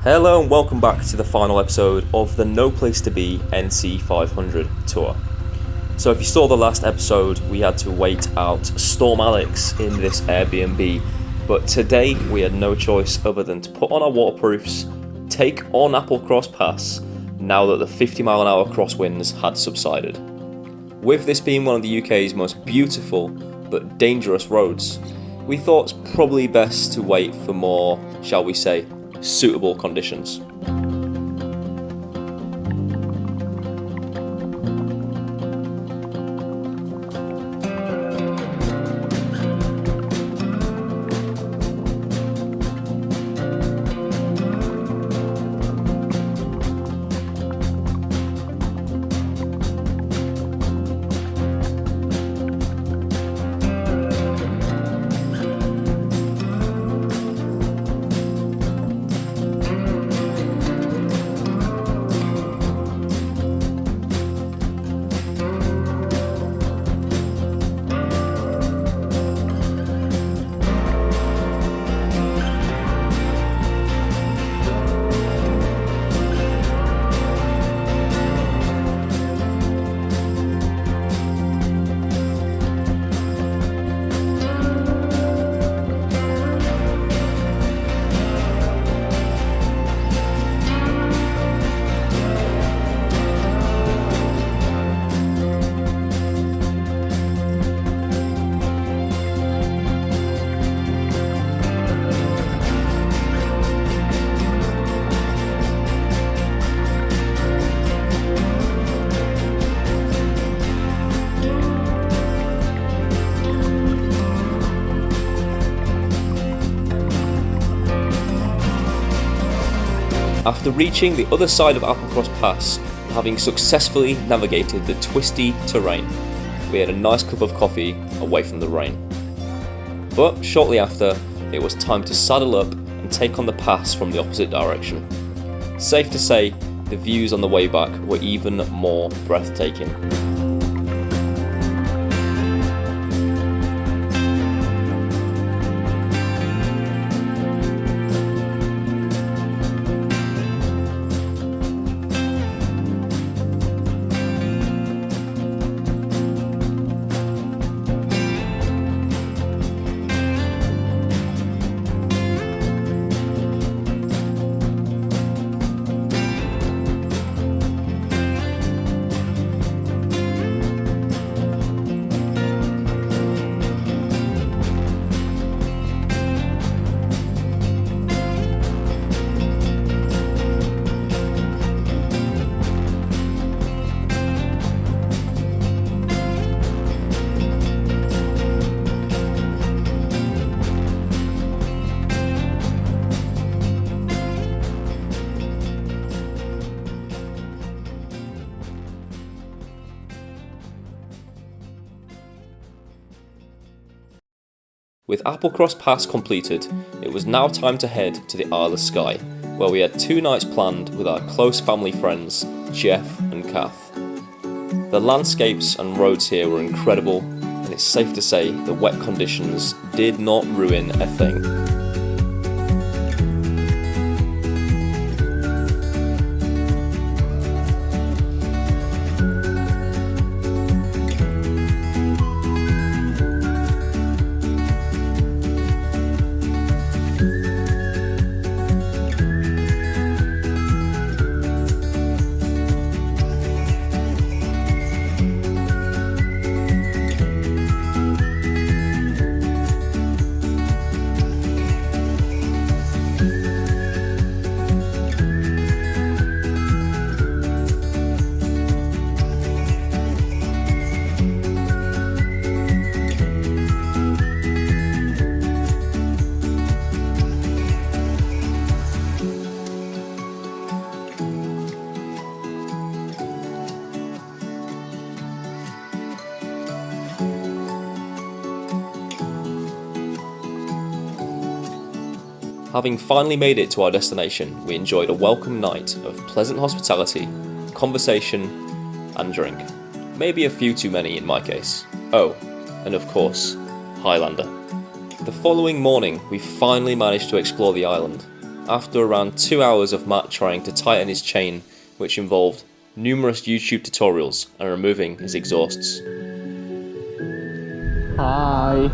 Hello and welcome back to the final episode of the No Place to Be NC500 tour. So if you saw the last episode, we had to wait out Storm Alex in this Airbnb, but today we had no choice other than to put on our waterproofs, take on Applecross Pass, now that the 50-mile-an-hour crosswinds had subsided. With this being one of the UK's most beautiful but dangerous roads, we thought it's probably best to wait for more, shall we say, suitable conditions. After reaching the other side of Applecross Pass and having successfully navigated the twisty terrain, we had a nice cup of coffee away from the rain. But shortly after, it was time to saddle up and take on the pass from the opposite direction. Safe to say, the views on the way back were even more breathtaking. With Applecross Pass completed, it was now time to head to the Isle of Skye, where we had 2 nights planned with our close family friends, Jeff and Kath. The landscapes and roads here were incredible, and it's safe to say the wet conditions did not ruin a thing. Having finally made it to our destination, we enjoyed a welcome night of pleasant hospitality, conversation, and drink. Maybe a few too many in my case. Oh, and of course, Highlander. The following morning, we finally managed to explore the island, after around 2 hours of Matt trying to tighten his chain, which involved numerous YouTube tutorials and removing his exhausts. Hi.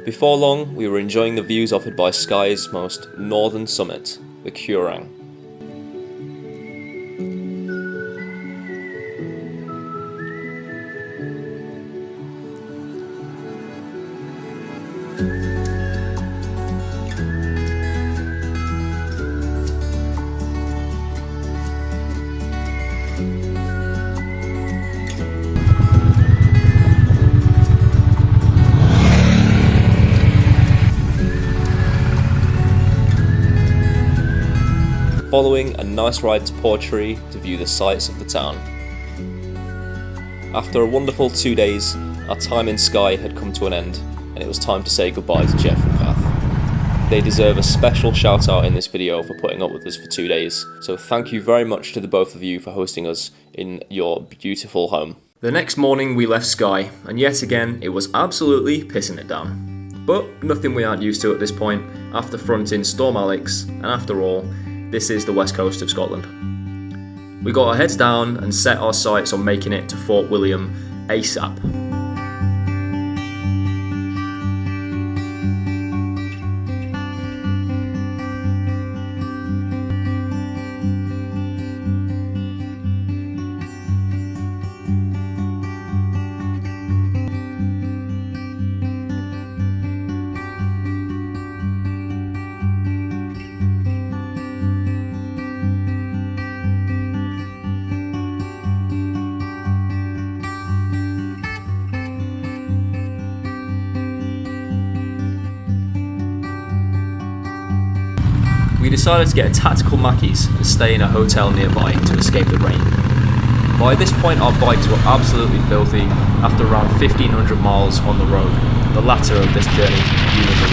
Before long, we were enjoying the views offered by Skye's most northern summit, the Kurang. Following a nice ride to Portree to view the sights of the town. After a wonderful 2 days, our time in Skye had come to an end, and it was time to say goodbye to Jeff and Kath. They deserve a special shout out in this video for putting up with us for 2 days, so thank you very much to the both of you for hosting us in your beautiful home. The next morning we left Skye, and yet again it was absolutely pissing it down. But nothing we aren't used to at this point, after fronting Storm Alex, and after all, this is the west coast of Scotland. We got our heads down and set our sights on making it to Fort William ASAP. We decided to get a tactical Mackey's and stay in a hotel nearby to escape the rain. By this point our bikes were absolutely filthy after around 1500 miles on the road, the latter of this journey being in the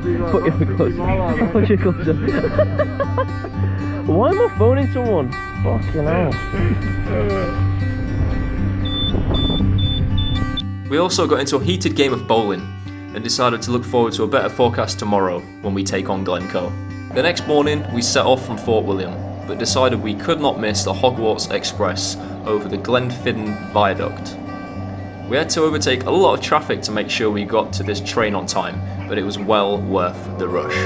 rain. Put your closer. Put your closer. Why am I phoning someone? Fucking hell. We also got into a heated game of bowling and decided to look forward to a better forecast tomorrow when we take on Glencoe. The next morning we set off from Fort William, but decided we could not miss the Hogwarts Express over the Glenfidden Viaduct. We had to overtake a lot of traffic to make sure we got to this train on time, but it was well worth the rush.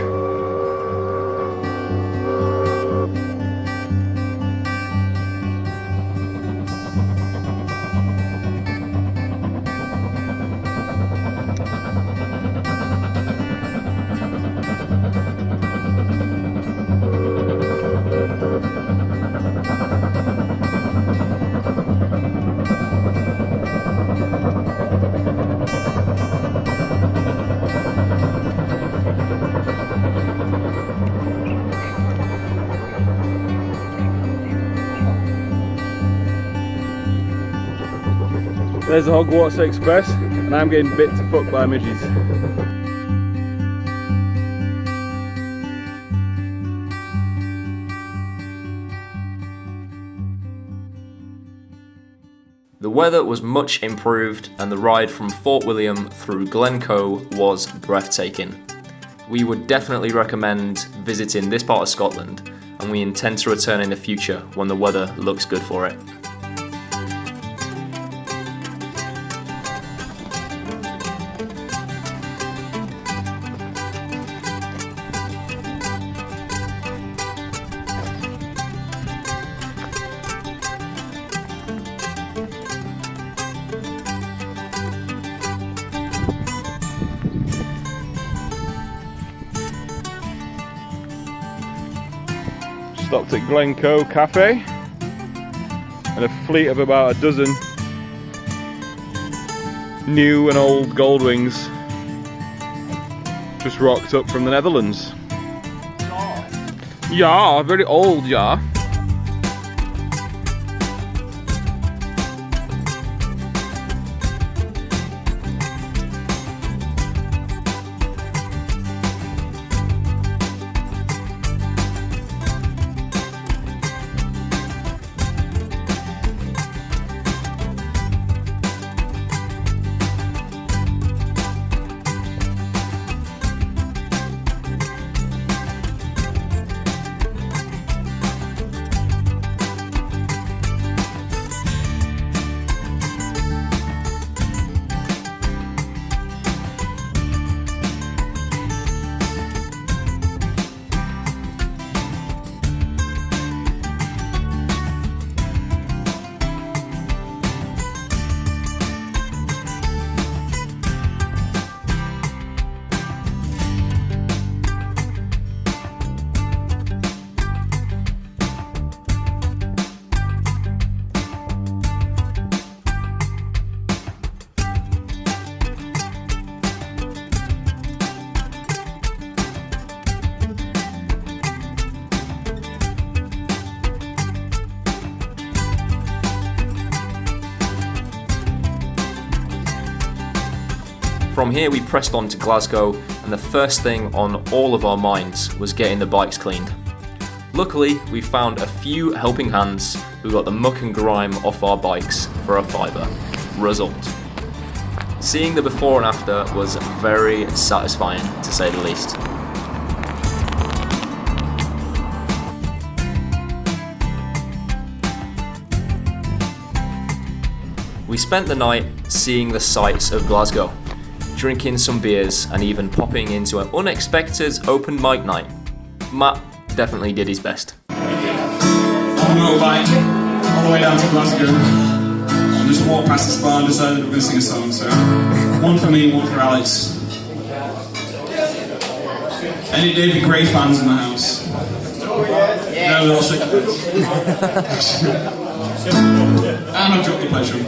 There's the Hogwarts Express, and I'm getting bit to fuck by midges. The weather was much improved and the ride from Fort William through Glencoe was breathtaking. We would definitely recommend visiting this part of Scotland, and we intend to return in the future when the weather looks good for it. Stopped at Glencoe Cafe, and a fleet of about a dozen new and old Goldwings just rocked up from the Netherlands. Yeah, very old, yeah. From here we pressed on to Glasgow, and the first thing on all of our minds was getting the bikes cleaned. Luckily, we found a few helping hands who got the muck and grime off our bikes for a fiver. Result. Seeing the before and after was very satisfying, to say the least. We spent the night seeing the sights of Glasgow, drinking some beers and even popping into an unexpected open mic night. Matt definitely did his best. On the motorbike, all the way down to Glasgow. I just walked past this bar and decided we're going to sing a song, so one for me, one for Alex. Any David Gray fans in the house? No, they're all sick of this. And I've dropped the pleasure.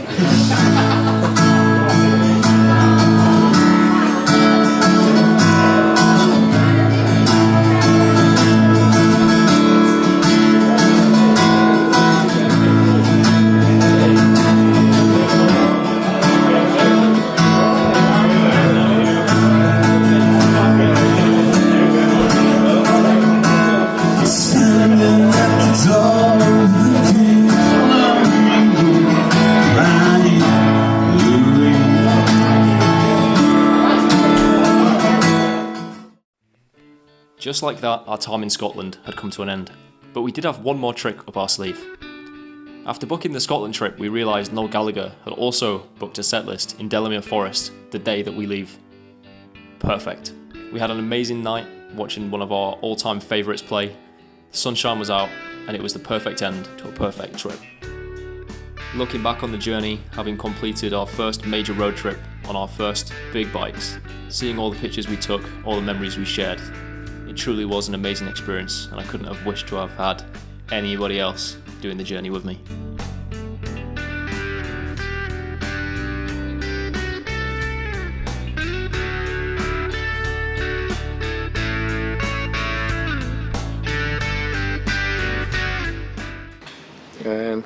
Just like that, our time in Scotland had come to an end, but we did have one more trick up our sleeve. After booking the Scotland trip, we realised Noel Gallagher had also booked a setlist in Delamere Forest the day that we leave. Perfect. We had an amazing night watching one of our all-time favourites play. The sunshine was out, and it was the perfect end to a perfect trip. Looking back on the journey, having completed our first major road trip on our first big bikes, seeing all the pictures we took, all the memories we shared, it truly was an amazing experience, and I couldn't have wished to have had anybody else doing the journey with me.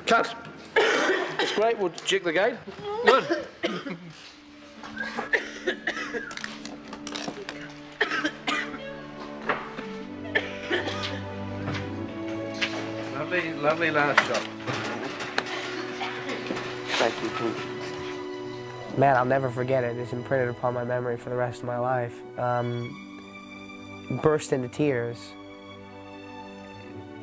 Cut. That's great, we'll check the gate. Good. Lovely last shot. Thank you. Man, I'll never forget it. It's imprinted upon my memory for the rest of my life. Burst into tears.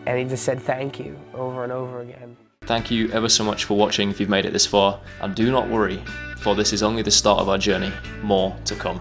And he just said thank you over and over again. Thank you ever so much for watching if you've made it this far, and do not worry, for this is only the start of our journey, more to come.